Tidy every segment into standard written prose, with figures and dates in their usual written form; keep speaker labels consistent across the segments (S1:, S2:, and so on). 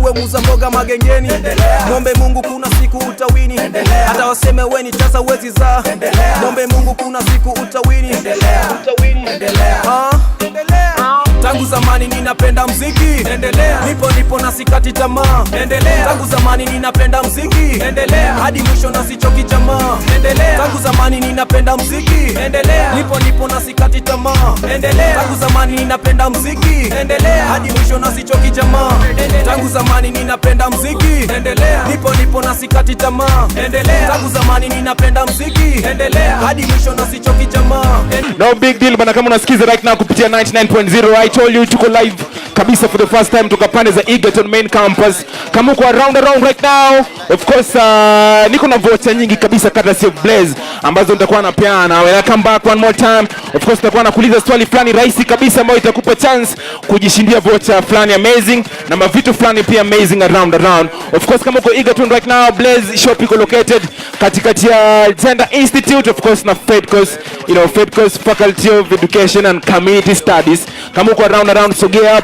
S1: uwe muza mboga magengeni. Mwombe Mungu kuna siku utawini. Hata waseme weni tasa wezi za. Mwombe Mungu kuna siku utawini. Tangu zamani ninapenda mziki. Nipo na sikati tamaa. Tangu zamani ninapenda mziki. Hadi mwisho na sichoki jamaa. Tangu zamani ninapenda mziki. Nipo na sikati tamaa. Tangu zamani ninapenda mziki. Hadi mwisho na sichoki jamaa. Tangu zamani ninapenda mziki. Nipo na sikati tamaa. Tangu zamani ninapenda mziki. Hadi mwisho na sichoki jamaa.
S2: No big deal bana, kama unasikiza right now kupitia 99.0. I told you tuko live kabisa for the first time tuko pande za Egerton main campus. Kama uko around right now, of course niko na voucher nyingi kabisa courtesy of Blaze ambazo nitakuwa napeana. Welcome back one more time. Of course nitakuwa nakuuliza swali fulani rahisi kabisa ambayo itakupa chance kujishindia voucher fulani amazing na mavitu fulani pia amazing around. Of course kama uko Egerton right now, Blaze shop iko located katikati ya Gender Institute, of course na FEDCOS, FEDCOS Faculty of Education and Community Studies. Kama uko around sogea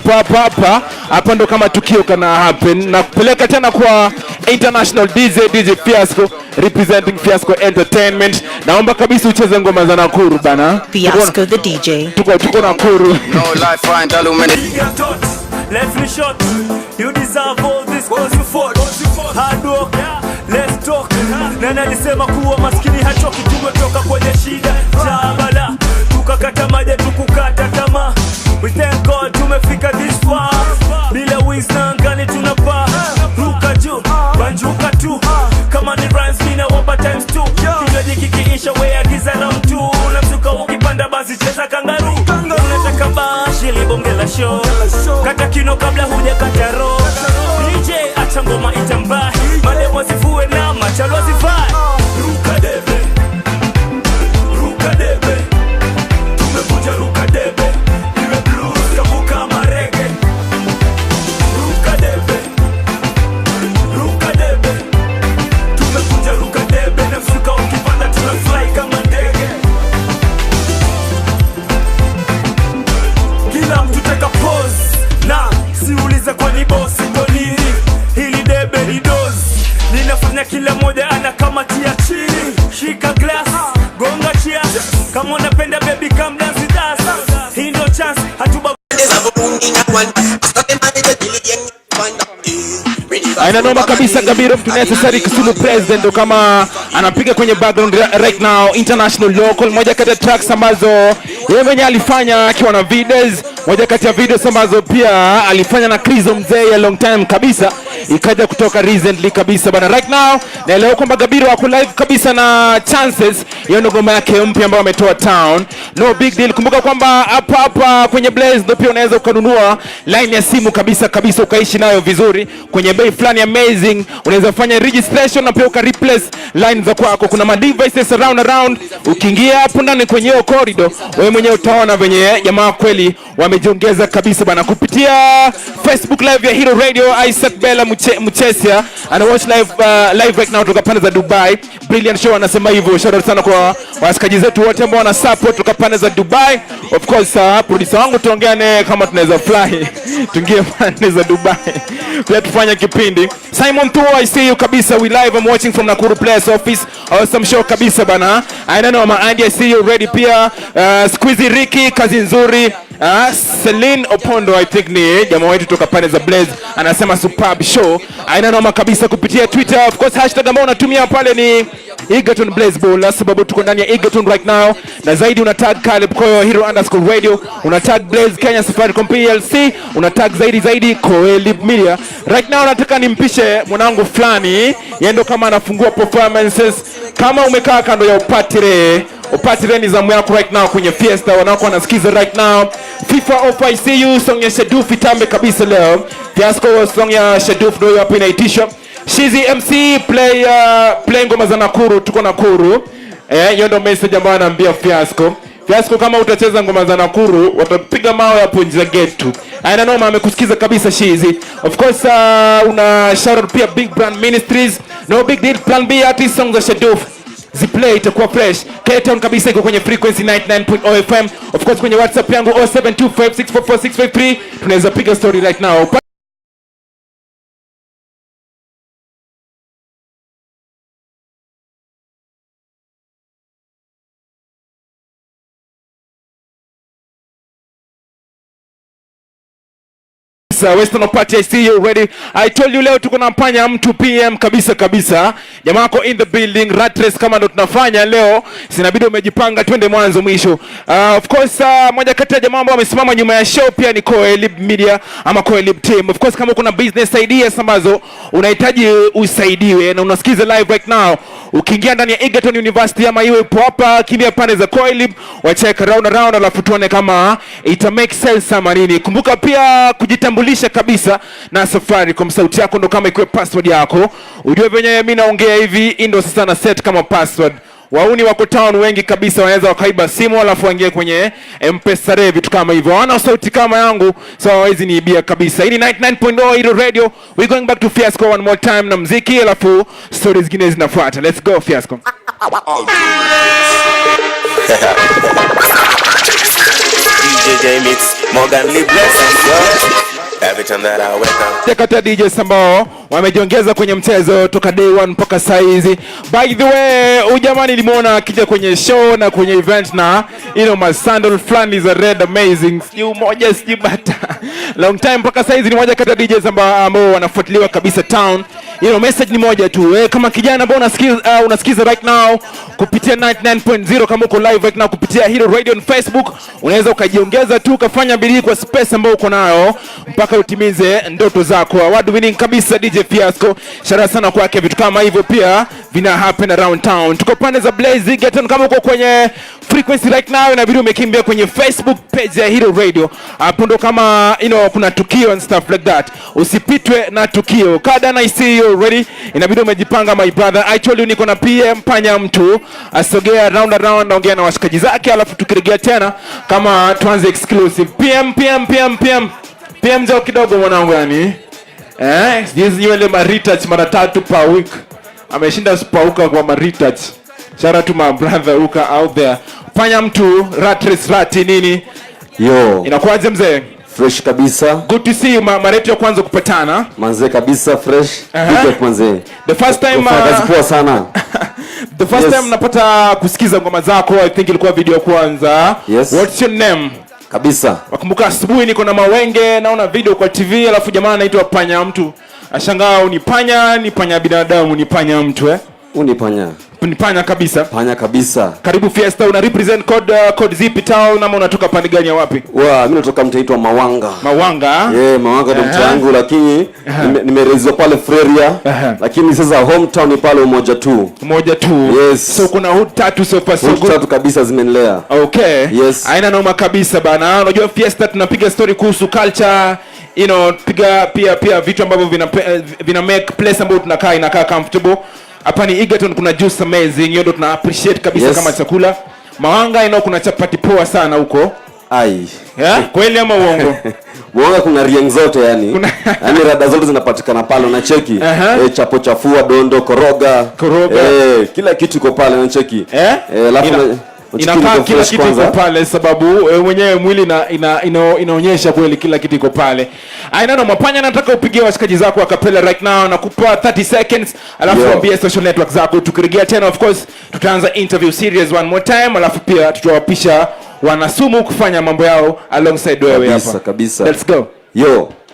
S2: hapa ndo kama tukio kana happen na kupeleka tena kwa international DJ Fiasco representing Fiasco Entertainment. Naomba kabisa ucheze ngoma za Nakuru bana.
S3: Fiasco the DJ.
S2: Tuko Nakuru.
S4: No life find
S5: Let's be short. You deserve all this cause you fought. Hard work, let's talk. Nana alisema kuwa maskini hachoki, tumetoka kwenye shida jabala, tukakata maji tukukata tamaa. We thank God tumefika this far. Bila wiz na angani tunapaa. Ruka juu, banjuka tu. Kama ni rhymes mina wapa times 2. Kinywaji kikiisha wea giza na mtu. Na msuka ukipanda basi cheza kangaru. Unataka bashi libongela show. Kata kino kabla huja kata roho. DJ acha ngoma itambahi. Mademo zifue na machalo zifai. Ruka debe, ruka debe. Tumekuja ruka debe. Iwe blues kabuka marege. Ruka debe, ruka debe. Tumekuja ruka debe. Na msuka ukipanda tunafly kama ndege. Kila mtu taka pose. Na siuliza kwa ni boss ndolini. Hili debe ni dozi. Ninafanya kila moja ana kama tia chini. Shika glass, gonga cheers. Kama unapenda baby come dance with us. Hii ndo chance, hatuba
S2: Aina noma kabisa Gabiru, mtu necessary Kisumu president kama anapiga kwenye background right now international local. Moja kati ya tracks ambazo yeye mwenyewe alifanya akiwa na videos, moja kati ya videos ambazo pia alifanya na Krizo mzee a long time kabisa, ikaja kutoka recently kabisa bana. Right now na leo kwamba Gabiru ako live kabisa na Chances, hiyo ndo ngoma yake mpya ambayo ametoa town. No big deal. Kumbuka kwamba hapa kwenye Blaze ndio pia unaweza ukanunua line ya simu kabisa ukaishi nayo vizuri kwenye bei fulani amazing. Unaweza fanya registration na pia uka replace line za kwako. Kuna ma devices around. Ukiingia hapo ndani kwenye hiyo corridor, wewe mwenyewe utaona venye jamaa kweli wamejiongeza kabisa bana. Kupitia Facebook live ya Hero Radio, Isaac Bella Mchesia ana watch live right now kutoka pande za Dubai. Brilliant show anasema hivyo. Shout out sana kwa wasikaji zetu wote ambao wana support kutoka pande za Dubai. Of course producer wangu tuongea naye kama tunaweza fly tuingie pande za Dubai pia tufanye kipindi. Simon Tu, I see you kabisa. We live, I'm watching from Nakuru Place office. Awesome show kabisa bana. I don't know my Andy, I see you ready pia. Squeezy Ricky, kazi nzuri. Celine Opondo, I think ni jamaa wetu kutoka pande za Blaze, anasema superb show. Aina noma kabisa kupitia Twitter. Of course hashtag ambao unatumia pale ni Egerton Blaze Ball, sababu tuko ndani ya Egerton right now. Na zaidi una tag Caleb Koyo Hero_radio, una tag Blaze Kenya Safaricom PLC, una tag zaidi Koelib Media. Right now nataka nimpishe mwanangu fulani, yeye ndo kama anafungua performances. Kama umekaa kando ya Upatire ni zamu yako right now kwenye fiesta, wanako wanasikiza right now. FIFA of ICU song ya Shaduf itambe kabisa leo. Fiasco song ya Shaduf ndio hapo inaitisha. Shizi MC play ngoma za Nakuru, tuko Nakuru. Hiyo ndio message ambayo anaambia Fiasco. Fiasco kama utacheza ngoma za Nakuru, watapiga mawe hapo nje gate tu. Aina noma amekusikiza kabisa Shizi. Of course una shout out pia Big Brand Ministries. No big deal, Plan B artist songs za Shaduf. Ziplay itakuwa fresh. K-Town kabisa iko kwenye frequency 99.0 FM. Of course kwenye WhatsApp yangu 0725644653 tunaweza piga story right now. kabisa. Western Party, I see you ready. I told you leo tuko na Panya Mtu PM kabisa. Jamaa wako in the building, rat race kama ndo tunafanya leo. Sinabidi umejipanga twende mwanzo mwisho. Of course moja kati ya jamaa ambao wamesimama nyuma ya show pia ni Coelib Media ama Coelib Team. Of course kama kuna business ideas ambazo unahitaji usaidiwe na unasikiza live right now, ukiingia ndani ya Egerton University ama iwe ipo hapa, kimbia pande za Coelib, wacheck around alafu tuone kama ita make sense ama nini. Kumbuka pia kujitambulisha kabisa na Safaricom, sauti yako ndo kama ikuwe password yako. Ujue venye mimi naongea hivi ndo sasa na set kama password. Wauni wako town wengi kabisa, wanaweza wakaiba simu alafu waingie kwenye M-Pesa Rev, vitu kama hivyo. Wana sauti kama yangu, so hizi ni ibia kabisa. Hii ni 99.0 Hero Radio. We going back to Fiasco one more time na mziki, alafu stories zingine zinafuata. Let's go Fiasco.
S3: DJ Mix, Morgan Lee Blessings, every time that I wake up.
S2: Kata DJs ambao wamejiongeza kwenye mchezo toka day one mpaka saizi. By the way, ujamani nimeona akija kwenye show na kwenye event na my sandal flani is a red amazing. Sijui moja sijui bata. Long time mpaka saizi ni moja kata DJs ambao wanafuatiliwa kabisa town. Message ni moja tu. Kama kijana ambao unasikiza right now kupitia 99.0, kama uko live right now kupitia Hero Radio on Facebook, unaweza ukajiongeza tu ukafanya bidii kwa space ambao uko nayo mpaka utimize ndoto zako. Award winning kabisa DJ Fiasco. Shara sana kwake, vitu kama hivyo pia vina happen around town. Tuko pande za Blaze Egerton, kama uko kwenye frequency right now inabidi umekimbia kwenye Facebook page ya Hero Radio. Hapo ndo kama kuna tukio and stuff like that. Usipitwe na tukio. Kada na see you ready. Inabidi umejipanga my brother. I told you niko na PM Panya Mtu. Asogea round naongea na washikaji zake, alafu tukirejea tena kama tuanze exclusive. PM njoo kidogo mwanangu yani. Hizi yule retouch mara 3 per week. Ameshinda spauka kwa retouch. Shout out to my brother Uka out there. Panya Mtu, rat race rati nini?
S4: Yo.
S2: Inakuaje mzee?
S4: Fresh kabisa.
S2: Good to see you. Maretu ya kwanza kupatana.
S4: Manze kabisa fresh. Good manze.
S2: The first time
S4: kazi poa sana.
S2: The first time napata kusikiza ngoma zako, I think ilikuwa video kwanza.
S4: Yes.
S2: What's your name?
S4: Kabisa.
S2: Wakumbuka asubuhi niko na Mawenge, naona video kwa TV, alafu jamaa anaitwa Panya Mtu. Ashangaa ni panya binadamu, ni Panya Mtu
S4: Unipanya.
S2: Ni panya kabisa.
S4: Panya kabisa.
S2: Karibu Fiesta, una represent code zipi town ama unatoka pande gani ya wapi?
S4: Mimi natoka mtaitwa Mawanga.
S2: Mawanga?
S4: Mawanga ndo mtangu, lakini nimerezwa pale Freria. Lakini sasa hometown ni pale Umoja tu.
S2: Yes. So kuna hood tatu so far so good.
S4: Hood tatu kabisa zimenilea.
S2: Okay.
S4: Yes.
S2: Aina noma kabisa bana. Unajua Fiesta tunapiga story kuhusu culture, piga pia vitu ambavyo vina make place ambayo tunakaa inakaa comfortable. Hapa ni Egerton, kuna juice amazing, hiyo ndo tuna appreciate kabisa kama chakula. Mawanga kuna chapati poa sana huko. Kweli ama uongo?
S4: Mawanga kuna rieng zote yani. Yani rada zote zinapatikana pale unacheki. Chapo chafua, dondo, koroga. Kila kitu iko pale unacheki. Alafu
S2: inakaa kila kitu iko pale sababu mwenyewe mwili inaonyesha kweli kila kitu iko pale. Mapanya, nataka upigie washikaji zako akapela right now, nakupa 30 seconds alafu waambie social network zako. Tukirejea tena of course tutaanza interview series one more time, alafu pia tutawapisha wanasumu kufanya mambo yao alongside wewe hapa.
S4: Kabisa.
S2: Let's go.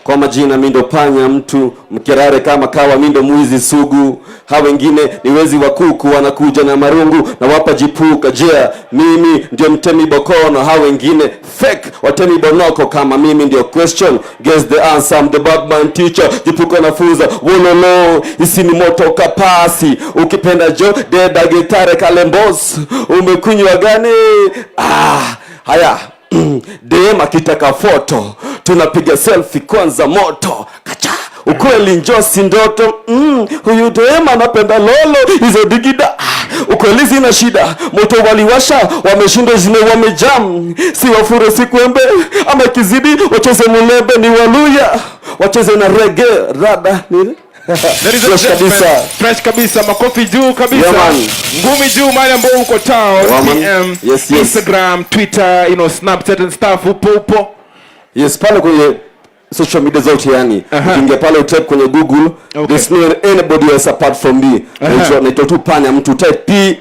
S4: Kwa majina mimi ndo Panya Mtu, mkerare kama kawa, mimi ndo mwizi sugu. Hao wengine ni wezi wa kuku, wanakuja na marungu na wapa jipuka. Mimi ndio mtemi bokono, hao wengine fake watemi bonoko. Kama mimi ndio question, guess the answer, I'm the Batman teacher. Jipuka nafuza, wololo, isi ni moto kapasi. Ukipenda deda gitare kalembos, umekunywa gani? Haya. DM akitaka photo, tunapiga selfie kwanza moto. Kacha, ukweli njosi ndoto. Huyu DM anapenda lolo, hizo digida. Ukweli zina shida, moto waliwasha, wameshinda zine wamejam. Si wafure si kwembe, ama kizidi, wacheze mulembe ni waluya. Wacheze na reggae, rada nini?
S2: Fresh kabisa, makofi juu kabisa. Ngumi juu mali ambao uko town.
S4: Yes.
S2: Instagram, Twitter, Snapchat and stuff upo.
S4: Yes, pale kwenye social media zote yani. Ukiingia pale utype kwenye Google, there's no anybody else apart from me. Naitwa tu Panya Mtu, type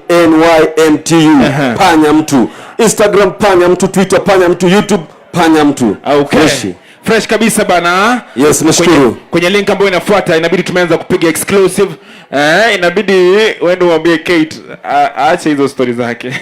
S4: PANYMTU. Panya Mtu. Instagram Panya Mtu, Twitter Panya Mtu, YouTube Panya Mtu.
S2: Okay. Fresh kabisa bana.
S4: Yes, nashukuru.
S2: Kwenye link ambayo inafuata inabidi tumeanza kupiga exclusive. Inabidi uende uambie Kate aache hizo story zake.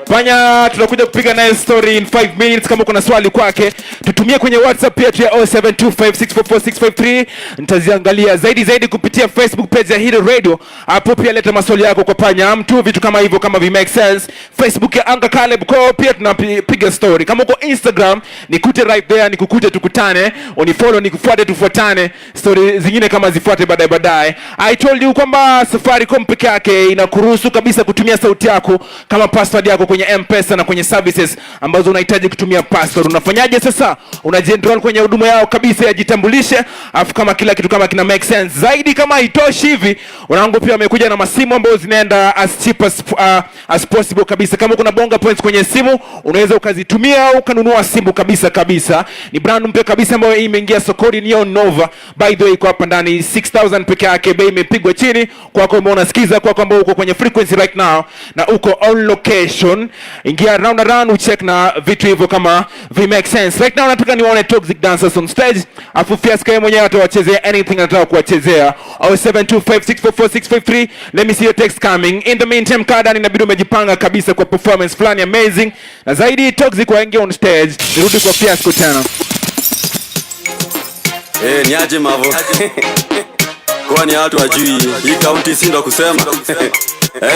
S2: Panya tunakuja kupiga naye story in 5 minutes. Kama kuna swali kwake tutumie kwenye WhatsApp yetu ya 0725644653. Nitaziangalia zaidi kupitia Facebook page ya Hero Radio. Hapo pia leta maswali yako kwa Panya mtu, vitu kama hivyo kama vi make sense. Facebook ya Anga Caleb kwa pia tunapiga story. Kama uko Instagram nikute right there, nikukute tukutane, unifollow nikufuate tufuatane, story zingine kama zifuate baadaye. I told you kwamba Safaricom peke yake inakuruhusu kabisa kutumia sauti yako kama password yako kwenye M-Pesa na kwenye services ambazo unahitaji kutumia password. Unafanyaje sasa? Unajienroll kwenye huduma yao kabisa ya jitambulishe, afu kama kila kitu kama kina make sense. Zaidi kama haitoshi hivi, wanangu pia wamekuja na masimu ambazo zinaenda as cheap as possible kabisa. Kama kuna bonga points kwenye simu, unaweza ukazitumia au ukanunua simu kabisa. Ni brand mpya kabisa ambayo imeingia sokoni, Neon Nova. By the way, iko hapa ndani 6000 peke yake, bei imepigwa chini. Kwako ambao unasikiza, kwako ambao uko kwenye frequency right now na uko on location, ingia round ucheck na vitu hivyo kama vi make sense. Right now nataka niwaone Toxic Dancers on stage. Afu Fiasco yeye mwenyewe atawachezea anything anataka kuwachezea. 0725644653. Let me see your text coming. In the meantime, Kadan inabidi umejipanga kabisa kwa performance fulani amazing. Na zaidi Toxic waingia on stage. Nirudi kwa Fiasco tena.
S4: Niaje mavo. Kwani watu wajui hii kaunti si ndo kusema.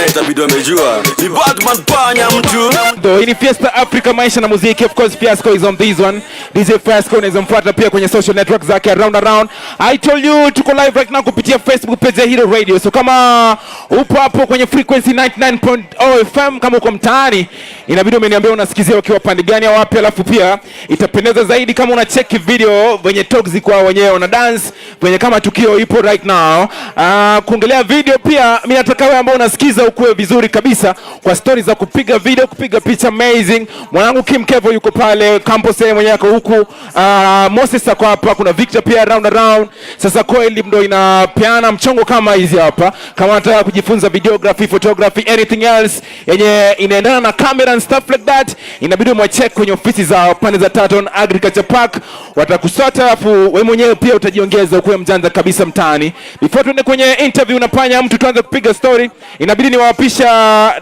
S4: Itabidi wamejua ni Batman Panya mtu.
S2: Hii ni Fiesta Africa, maisha na muziki. Of course Fiasco is on this one. DJ Fiasco unaweza mfuata pia kwenye social network zake around. I told you tuko live right now kupitia Facebook page ya Hero Radio. So kama upo hapo kwenye frequency 99.0 FM, kama uko mtaani inabidi umeniambia unasikizia ukiwa pande gani au wapi, alafu pia itapendeza zaidi kama una check video wenye Toxic kwa wenyewe wana dance wenye kama tukio ipo right now. Kuongelea video pia mimi nataka wewe ambao unasikiza ukue vizuri kabisa kwa stories za kupiga video, kupiga picha amazing. Mwanangu Kim Kevo yuko pale, Campos yeye mwenyewe yuko huku, Moses ako hapa, kuna Victor pia around. Sasa Coil ndio inapeana mchongo kama hizi hapa. Kama unataka kujifunza videography, photography, anything else yenye inaendana na camera and stuff like that, inabidi mwacheck kwenye ofisi za pande za Taton Agriculture Park. Watakusota afu wewe mwenyewe pia utajiongeza ukue mjanja kabisa mtaani. Before tuende kwenye interview na Panya mtu tuanze kupiga story, inabidi niwapisha,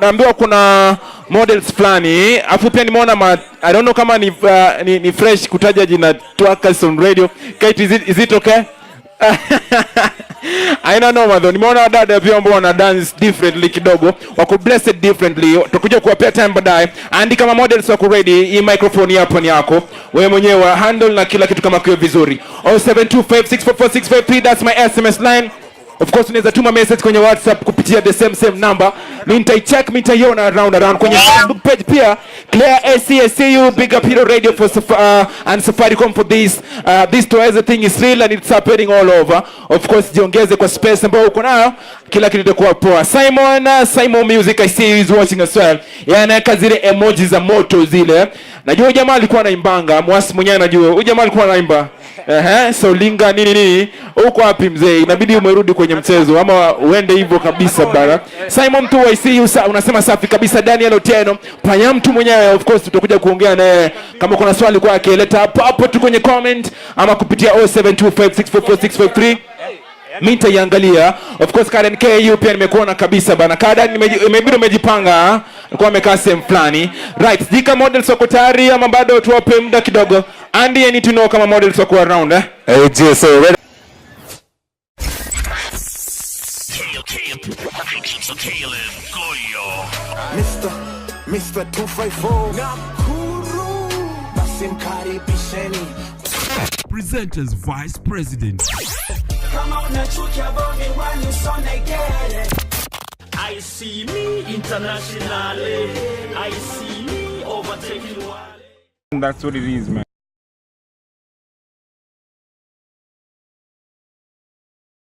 S2: naambiwa kuna models fulani. Afu pia nimeona I don't know kama ni fresh kutaja jina Twakas on radio. Kate, is it okay? I don't know madho. Nimeona dada pia ambao wana dance differently kidogo, wako blessed differently. Tutakuja kuwapea time baadaye. Andi kama models wako ready, hii microphone hapa ni yako. Wewe mwenyewe handle na kila kitu kama kiwe vizuri. 0725644653, that's my SMS line. Of course unaweza tuma message kwenye WhatsApp kupitia the same number. Mimi nitaicheck, mimi nitaiona around kwenye Facebook page pia. Claire ACSU, big up Hero Radio for and Safaricom for this to everything is real and it's happening all over. Of course jiongeze kwa space ambayo uko nayo, kila kitu kitakuwa poa. Simon Music I see is watching as well. Anaweka zile emojis za moto zile. Najua jamaa alikuwa anaimbanga, Mwasi mwenyewe anajua. Huyu jamaa alikuwa anaimba. So linga nini uko wapi mzee? Inabidi umerudi kwenye mchezo ama uende hivyo kabisa bara. Simon tu I see you unasema safi kabisa. Daniel Otieno Panya mtu mwenyewe, of course tutakuja kuongea naye. Kama kuna swali kwake leta hapo tu kwenye comment ama kupitia 0725644653. Mimi nitaiangalia. Of course Karen KU pia nimekuona kabisa bana. Karen imebidi umejipanga, alikuwa amekaa same fulani. Right, jika models wako tayari ama bado tuwape muda kidogo? Andy, I need to know kama models wako around
S4: Hey JSO ready?
S6: Mr. 254 Nakuru Basimkaribisheni
S7: Presenters Vice President.
S6: Kama unachukia boni wani usone gere
S5: I see me internationally. I see me overtaking wale.
S2: That's what it is, man.